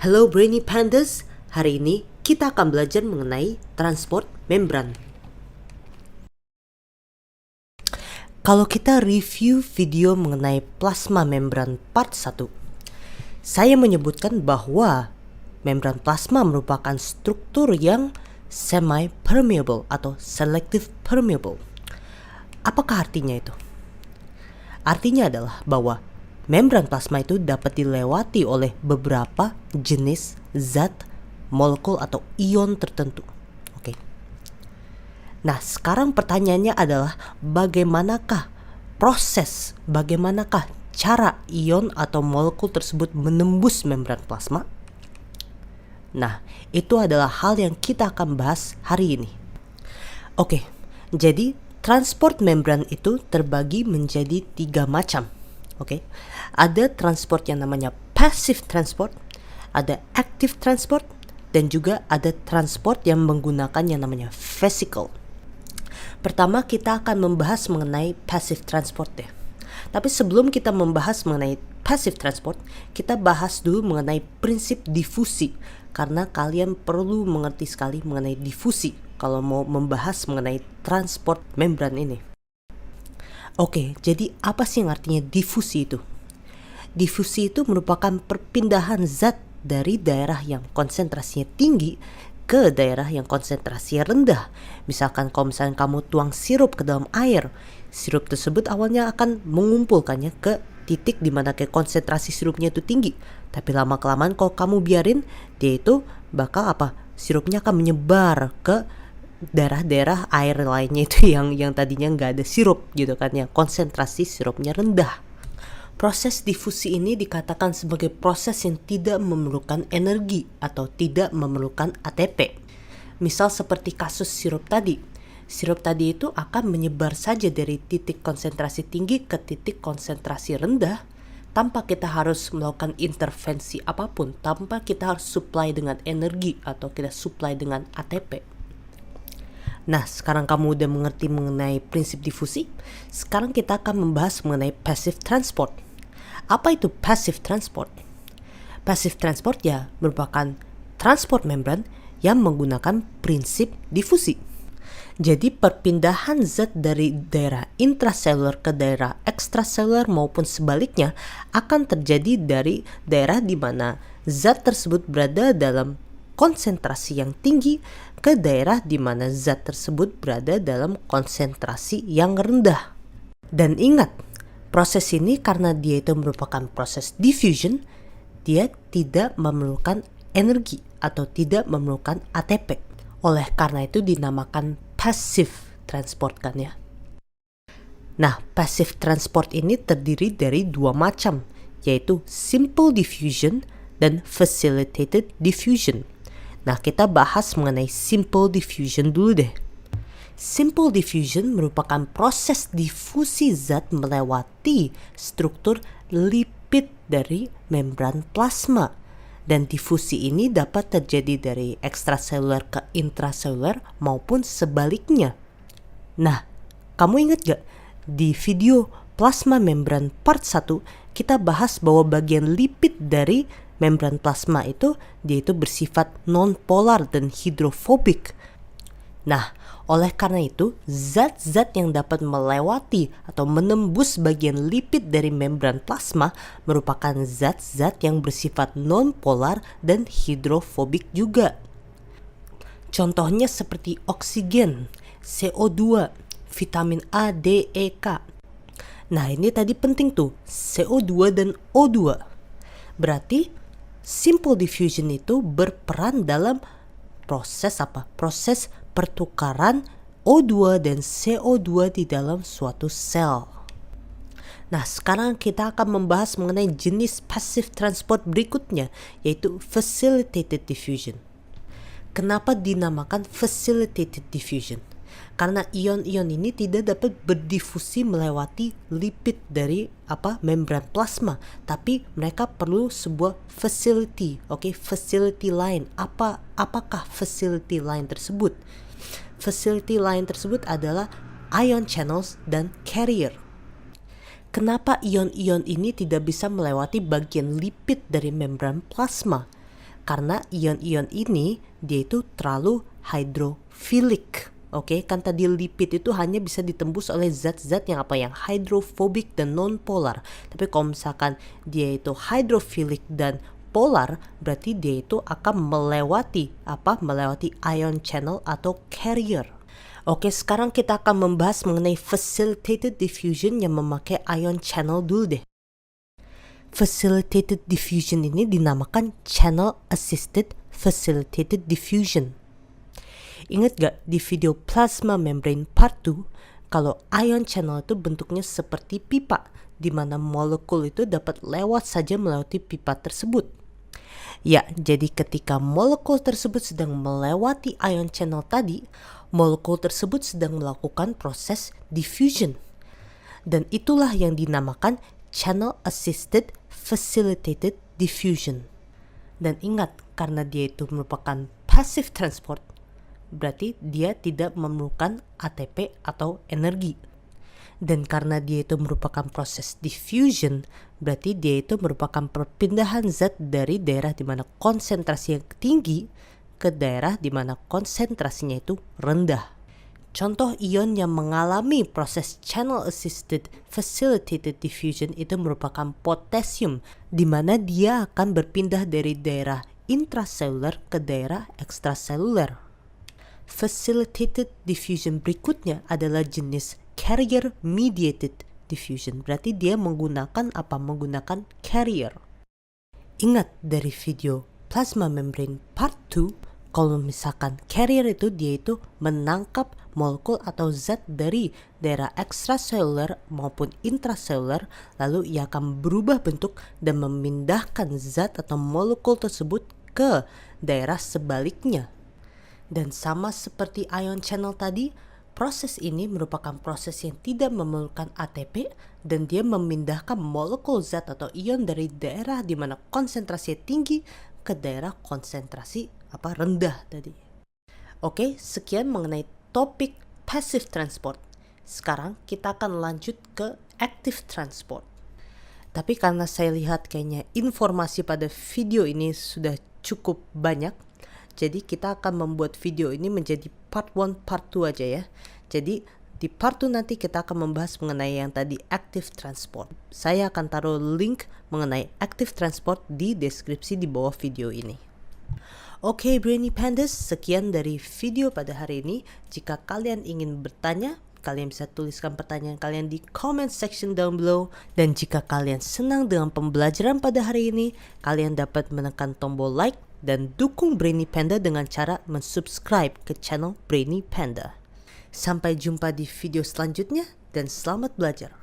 Hello Brainy Pandas, hari ini kita akan belajar mengenai transport membran. Kalau kita review video mengenai plasma membran part 1, saya menyebutkan bahwa membran plasma merupakan struktur yang semi-permeable atau selective permeable. Apakah artinya itu? Artinya adalah bahwa membran plasma itu dapat dilewati oleh beberapa jenis zat, molekul atau ion tertentu. Oke. Nah, sekarang pertanyaannya adalah bagaimanakah cara ion atau molekul tersebut menembus membran plasma? Nah, itu adalah hal yang kita akan bahas hari ini. Oke, jadi transport membran itu terbagi menjadi 3 macam. Oke, ada transport yang namanya passive transport, ada active transport, dan juga ada transport yang menggunakan yang namanya vesicle. Pertama kita akan membahas mengenai passive transport deh. Tapi sebelum kita membahas mengenai passive transport, kita bahas dulu mengenai prinsip difusi, karena kalian perlu mengerti sekali mengenai difusi kalau mau membahas mengenai transport membran ini. Oke, jadi apa sih yang artinya difusi itu? Difusi itu merupakan perpindahan zat dari daerah yang konsentrasinya tinggi ke daerah yang konsentrasinya rendah. Misalkan kalau misalnya kamu tuang sirup ke dalam air, sirup tersebut awalnya akan mengumpulkannya ke titik di mana ke konsentrasi sirupnya itu tinggi. Tapi lama-kelamaan kalau kamu biarin, dia itu bakal sirupnya akan menyebar ke daerah-daerah air lainnya itu yang tadinya nggak ada sirup gitu kan, yang konsentrasi sirupnya rendah. Proses difusi ini dikatakan sebagai proses yang tidak memerlukan energi atau tidak memerlukan ATP. Misal seperti kasus sirup tadi. Sirup tadi itu akan menyebar saja dari titik konsentrasi tinggi ke titik konsentrasi rendah tanpa kita harus melakukan intervensi apapun, tanpa kita harus supply dengan energi atau kita supply dengan ATP. Nah, sekarang kamu udah mengerti mengenai prinsip difusi. Sekarang kita akan membahas mengenai passive transport. Apa itu passive transport? Passive transport ya merupakan transport membran yang menggunakan prinsip difusi. Jadi perpindahan zat dari daerah intraseluler ke daerah ekstraseluler maupun sebaliknya akan terjadi dari daerah di mana zat tersebut berada dalam konsentrasi yang tinggi ke daerah di mana zat tersebut berada dalam konsentrasi yang rendah. Dan ingat, proses ini karena dia itu merupakan proses diffusion, dia tidak memerlukan energi atau tidak memerlukan ATP. Oleh karena itu dinamakan passive transport kan ya. Nah, passive transport ini terdiri dari 2 macam, yaitu simple diffusion dan facilitated diffusion. Nah, kita bahas mengenai simple diffusion dulu deh. Simple diffusion merupakan proses difusi zat melewati struktur lipid dari membran plasma. Dan difusi ini dapat terjadi dari ekstraseluler ke intraseluler maupun sebaliknya. Nah, kamu ingat gak? Di video plasma membran part 1, kita bahas bahwa bagian lipid dari membran plasma itu dia itu bersifat non-polar dan hidrofobik. Nah, oleh karena itu zat-zat yang dapat melewati atau menembus bagian lipid dari membran plasma merupakan zat-zat yang bersifat non-polar dan hidrofobik juga. Contohnya seperti oksigen, CO2, vitamin A, D, E, K. Nah, ini tadi penting tuh, CO2 dan O2. Berarti simple diffusion itu berperan dalam proses Proses pertukaran O2 dan CO2 di dalam suatu sel. Nah, sekarang kita akan membahas mengenai jenis passive transport berikutnya, yaitu facilitated diffusion. Kenapa dinamakan facilitated diffusion? Karena ion-ion ini tidak dapat berdifusi melewati lipid dari membran plasma, tapi mereka perlu sebuah facility, facility line. Apakah facility line tersebut? Facility line tersebut adalah ion channels dan carrier. Kenapa ion-ion ini tidak bisa melewati bagian lipid dari membran plasma? Karena ion-ion ini dia itu terlalu hydrophilic. Oke, kan tadi lipid itu hanya bisa ditembus oleh zat-zat yang hydrophobic dan non-polar. Tapi kalau misalkan dia itu hydrophilic dan polar, berarti dia itu akan melewati ion channel atau carrier. Oke, sekarang kita akan membahas mengenai facilitated diffusion yang memakai ion channel dulu deh. Facilitated diffusion ini dinamakan channel assisted facilitated diffusion. Ingat gak di video plasma membrane part 2, kalau ion channel itu bentuknya seperti pipa, di mana molekul itu dapat lewat saja melewati pipa tersebut. Ya, jadi ketika molekul tersebut sedang melewati ion channel tadi, molekul tersebut sedang melakukan proses diffusion. Dan itulah yang dinamakan channel assisted facilitated diffusion. Dan ingat, karena dia itu merupakan passive transport, berarti dia tidak memerlukan ATP atau energi. Dan karena dia itu merupakan proses diffusion, berarti dia itu merupakan perpindahan zat dari daerah di mana konsentrasi yang tinggi ke daerah di mana konsentrasinya itu rendah. Contoh ion yang mengalami proses channel assisted facilitated diffusion itu merupakan potasium, di mana dia akan berpindah dari daerah intraseluler ke daerah ekstraseluler. Facilitated diffusion berikutnya adalah jenis carrier mediated diffusion. Berarti dia menggunakan carrier. Ingat dari video plasma membrane part 2, kalau misalkan carrier itu dia itu menangkap molekul atau zat dari daerah ekstraseluler maupun intraseluler, lalu ia akan berubah bentuk dan memindahkan zat atau molekul tersebut ke daerah sebaliknya. Dan sama seperti ion channel tadi, proses ini merupakan proses yang tidak memerlukan ATP dan dia memindahkan molekul zat atau ion dari daerah di mana konsentrasi tinggi ke daerah konsentrasi rendah tadi. Oke, sekian mengenai topik passive transport. Sekarang kita akan lanjut ke active transport. Tapi karena saya lihat kayaknya informasi pada video ini sudah cukup banyak, jadi kita akan membuat video ini menjadi part 1, part 2 aja ya. Jadi di part 2 nanti kita akan membahas mengenai yang tadi active transport. Saya akan taruh link mengenai active transport di deskripsi di bawah video ini. Oke, Brainy Pandas, sekian dari video pada hari ini. Jika kalian ingin bertanya, kalian bisa tuliskan pertanyaan kalian di comment section down below. Dan jika kalian senang dengan pembelajaran pada hari ini, kalian dapat menekan tombol like dan dukung Brainy Panda dengan cara mensubscribe ke channel Brainy Panda. Sampai jumpa di video selanjutnya dan selamat belajar.